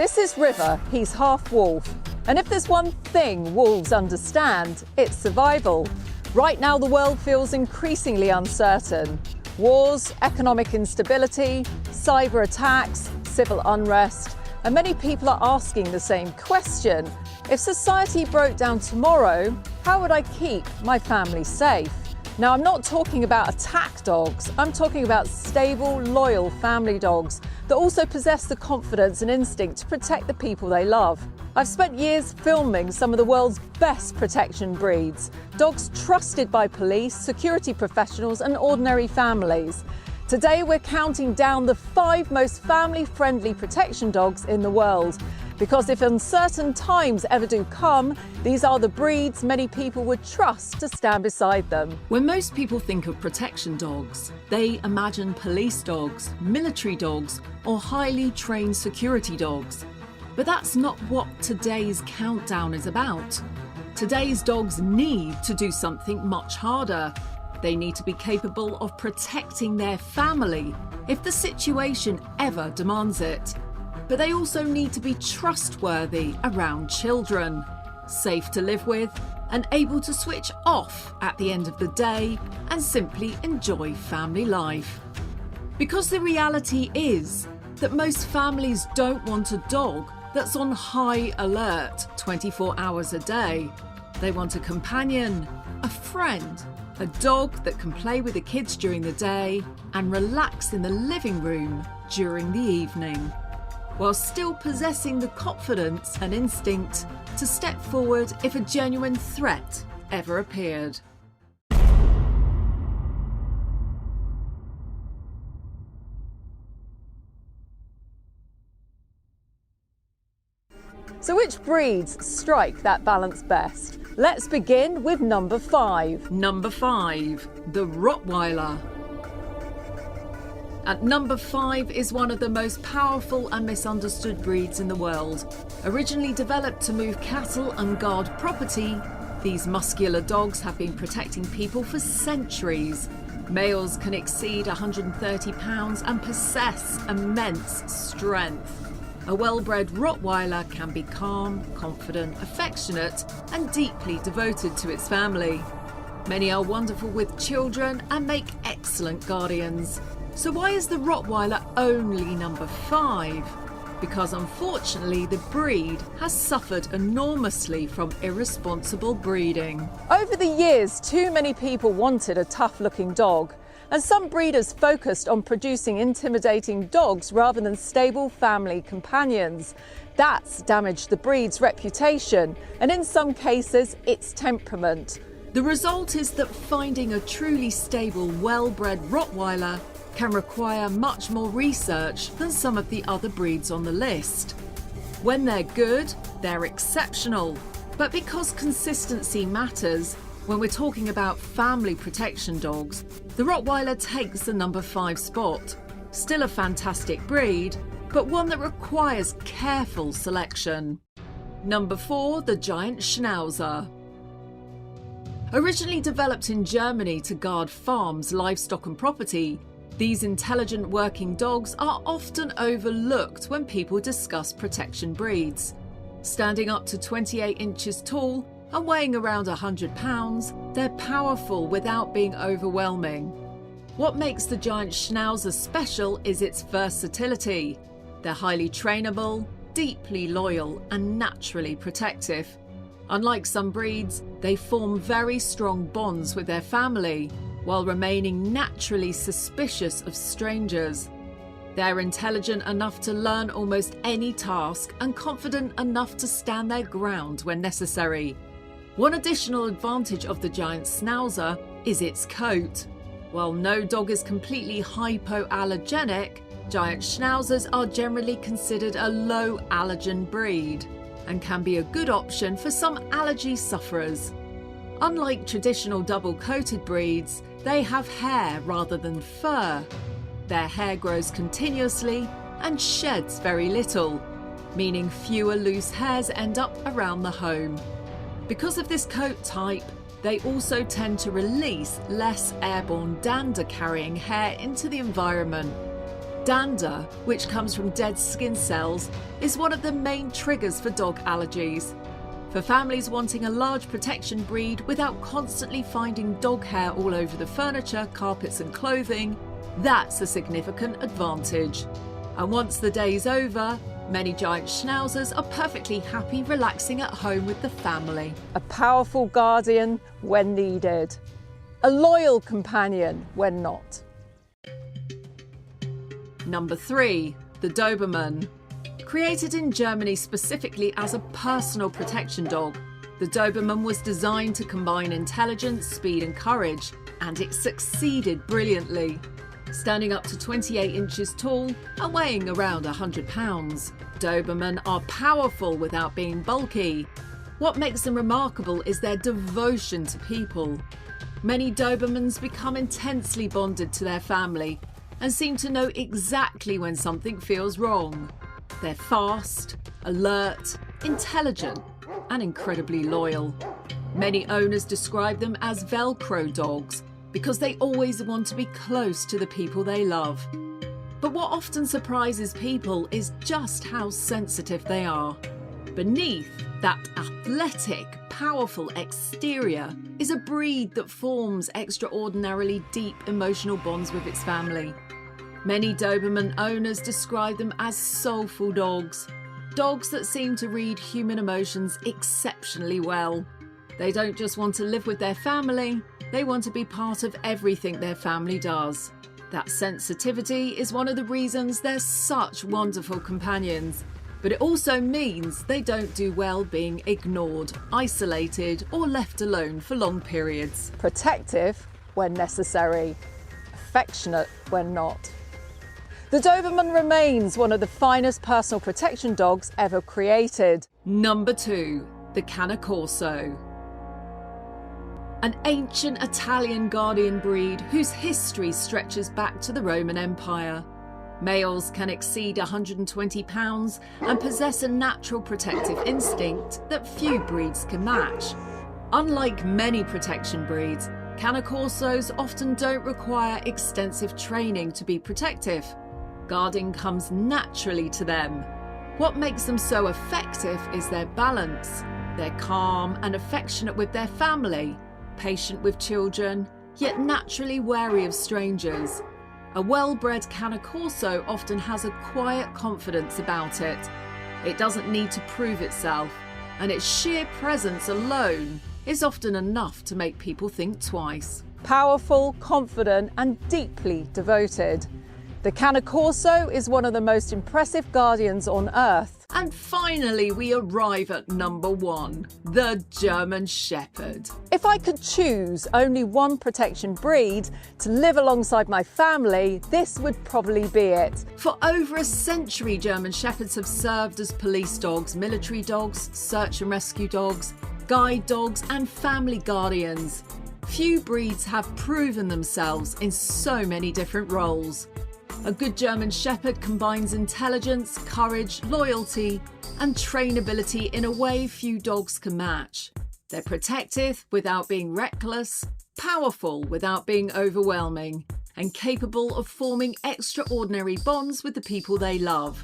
This is River, he's half wolf. And if there's one thing wolves understand, it's survival. Right now the world feels increasingly uncertain. Wars, economic instability, cyber attacks, civil unrest, and many people are asking the same question. If society broke down tomorrow, how would I keep my family safe? Now, I'm not talking about attack dogs. I'm talking about stable, loyal family dogs that also possess the confidence and instinct to protect the people they love. I've spent years filming some of the world's best protection breeds, dogs trusted by police, security professionals and ordinary families. Today we're counting down the 5 most family-friendly protection dogs in the world. Because if uncertain times ever do come, these are the breeds many people would trust to stand beside them. When most people think of protection dogs, they imagine police dogs, military dogs, or highly trained security dogs. But that's not what today's countdown is about. Today's dogs need to do something much harder. They need to be capable of protecting their family if the situation ever demands it. But they also need to be trustworthy around children, safe to live with, and able to switch off at the end of the day and simply enjoy family life. Because the reality is that most families don't want a dog that's on high alert 24 hours a day. They want a companion, a friend, a dog that can play with the kids during the day and relax in the living room during the evening, while still possessing the confidence and instinct to step forward if a genuine threat ever appeared. So which breeds strike that balance best? Let's begin with number 5. Number 5, the Rottweiler. At number 5 is one of the most powerful and misunderstood breeds in the world. Originally developed to move cattle and guard property, these muscular dogs have been protecting people for centuries. Males can exceed 130 pounds and possess immense strength. A well-bred Rottweiler can be calm, confident, affectionate, and deeply devoted to its family. Many are wonderful with children and make excellent guardians. So why is the Rottweiler only number 5? Because unfortunately the breed has suffered enormously from irresponsible breeding. Over the years, too many people wanted a tough-looking dog, and some breeders focused on producing intimidating dogs rather than stable family companions. That's damaged the breed's reputation, and in some cases, its temperament. The result is that finding a truly stable, well-bred Rottweiler can require much more research than some of the other breeds on the list. When they're good, they're exceptional. But because consistency matters, when we're talking about family protection dogs, the Rottweiler takes the number 5 spot. Still a fantastic breed, but one that requires careful selection. Number 4, the giant Schnauzer. Originally developed in Germany to guard farms, livestock and property, these intelligent working dogs are often overlooked when people discuss protection breeds. Standing up to 28 inches tall and weighing around 100 pounds, they're powerful without being overwhelming. What makes the giant Schnauzer special is its versatility. They're highly trainable, deeply loyal and naturally protective. Unlike some breeds, they form very strong bonds with their family, while remaining naturally suspicious of strangers. They're intelligent enough to learn almost any task and confident enough to stand their ground when necessary. One additional advantage of the giant Schnauzer is its coat. While no dog is completely hypoallergenic, giant Schnauzers are generally considered a low allergen breed and can be a good option for some allergy sufferers. Unlike traditional double-coated breeds, they have hair rather than fur. Their hair grows continuously and sheds very little, meaning fewer loose hairs end up around the home. Because of this coat type, they also tend to release less airborne dander-carrying hair into the environment. Dander, which comes from dead skin cells, is one of the main triggers for dog allergies. For families wanting a large protection breed without constantly finding dog hair all over the furniture, carpets and clothing, that's a significant advantage. And once the day's over, many giant Schnauzers are perfectly happy relaxing at home with the family. A powerful guardian when needed. A loyal companion when not. Number 3, the Doberman. Created in Germany specifically as a personal protection dog, the Doberman was designed to combine intelligence, speed and courage, and it succeeded brilliantly. Standing up to 28 inches tall and weighing around 100 pounds, Doberman are powerful without being bulky. What makes them remarkable is their devotion to people. Many Dobermans become intensely bonded to their family and seem to know exactly when something feels wrong. They're fast, alert, intelligent, and incredibly loyal. Many owners describe them as Velcro dogs because they always want to be close to the people they love. But what often surprises people is just how sensitive they are. Beneath that athletic, powerful exterior is a breed that forms extraordinarily deep emotional bonds with its family. Many Doberman owners describe them as soulful dogs, dogs that seem to read human emotions exceptionally well. They don't just want to live with their family, they want to be part of everything their family does. That sensitivity is one of the reasons they're such wonderful companions, but it also means they don't do well being ignored, isolated, or left alone for long periods. Protective when necessary, affectionate when not. The Doberman remains one of the finest personal protection dogs ever created. Number 2, the Corso. An ancient Italian guardian breed whose history stretches back to the Roman Empire. Males can exceed 120 pounds and possess a natural protective instinct that few breeds can match. Unlike many protection breeds, Corsos often don't require extensive training to be protective. Guarding comes naturally to them. What makes them so effective is their balance. They're calm and affectionate with their family, patient with children, yet naturally wary of strangers. A well-bred Corso often has a quiet confidence about it. It doesn't need to prove itself, and its sheer presence alone is often enough to make people think twice. Powerful, confident, and deeply devoted. The Corso is one of the most impressive guardians on earth. And finally, we arrive at number 1, the German Shepherd. If I could choose only one protection breed to live alongside my family, this would probably be it. For over a century, German Shepherds have served as police dogs, military dogs, search and rescue dogs, guide dogs, and family guardians. Few breeds have proven themselves in so many different roles. A good German Shepherd combines intelligence, courage, loyalty, and trainability in a way few dogs can match. They're protective without being reckless, powerful without being overwhelming, and capable of forming extraordinary bonds with the people they love.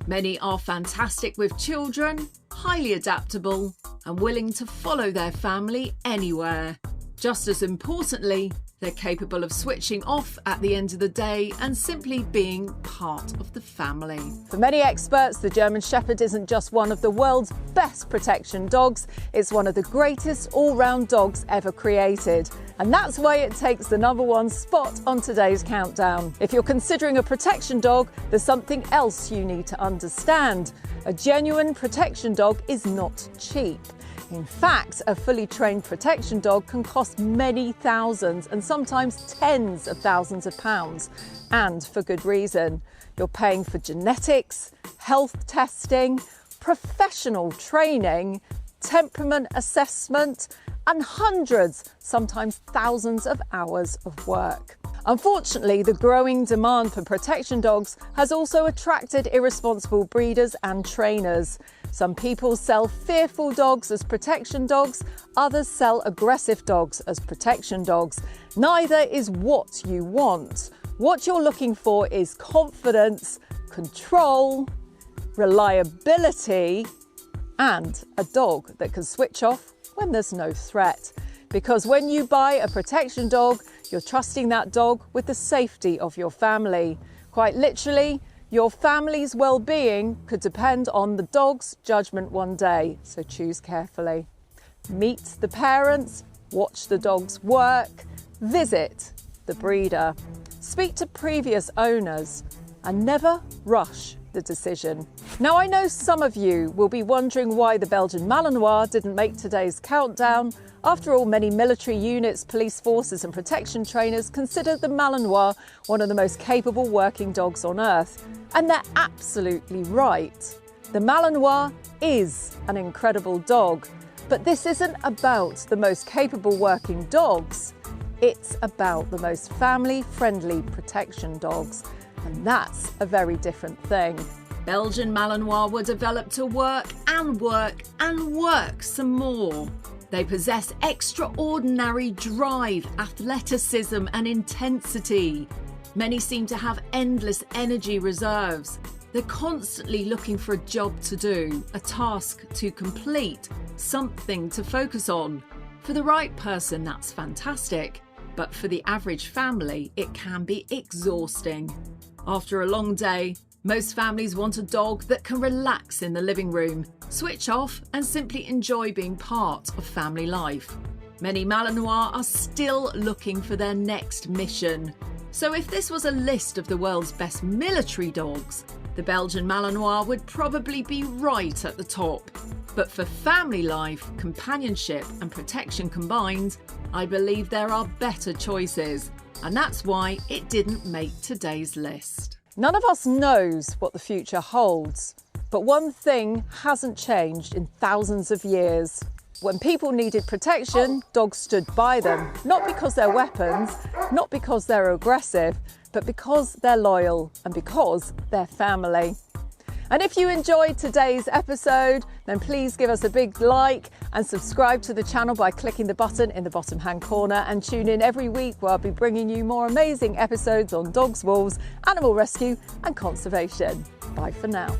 Many are fantastic with children, highly adaptable, and willing to follow their family anywhere. Just as importantly, they're capable of switching off at the end of the day and simply being part of the family. For many experts, the German Shepherd isn't just one of the world's best protection dogs, it's one of the greatest all-round dogs ever created. And that's why it takes the number 1 spot on today's countdown. If you're considering a protection dog, there's something else you need to understand. A genuine protection dog is not cheap. In fact, a fully trained protection dog can cost many thousands and sometimes tens of thousands of pounds, and for good reason. You're paying for genetics, health testing, professional training, temperament assessment, and hundreds, sometimes thousands of hours of work. Unfortunately, the growing demand for protection dogs has also attracted irresponsible breeders and trainers. Some people sell fearful dogs as protection dogs, others sell aggressive dogs as protection dogs. Neither is what you want. What you're looking for is confidence, control, reliability, and a dog that can switch off when there's no threat. Because when you buy a protection dog, you're trusting that dog with the safety of your family. Quite literally, your family's well-being could depend on the dog's judgment one day, so choose carefully. Meet the parents, watch the dog's work, visit the breeder, speak to previous owners, and never rush the decision. Now, I know some of you will be wondering why the Belgian Malinois didn't make today's countdown. After all, many military units, police forces and protection trainers consider the Malinois one of the most capable working dogs on earth. And they're absolutely right. The Malinois is an incredible dog, but this isn't about the most capable working dogs. It's about the most family-friendly protection dogs. And that's a very different thing. Belgian Malinois were developed to work and work and work some more. They possess extraordinary drive, athleticism and intensity. Many seem to have endless energy reserves. They're constantly looking for a job to do, a task to complete, something to focus on. For the right person, that's fantastic. But for the average family, it can be exhausting. After a long day, most families want a dog that can relax in the living room, switch off and simply enjoy being part of family life. Many Malinois are still looking for their next mission. So if this was a list of the world's best military dogs, the Belgian Malinois would probably be right at the top. But for family life, companionship and protection combined, I believe there are better choices. And that's why it didn't make today's list. None of us knows what the future holds, but one thing hasn't changed in thousands of years. When people needed protection, dogs stood by them, not because they're weapons, not because they're aggressive, but because they're loyal and because they're family. And if you enjoyed today's episode, then please give us a big like and subscribe to the channel by clicking the button in the bottom hand corner, and tune in every week where I'll be bringing you more amazing episodes on dogs, wolves, animal rescue and conservation. Bye for now.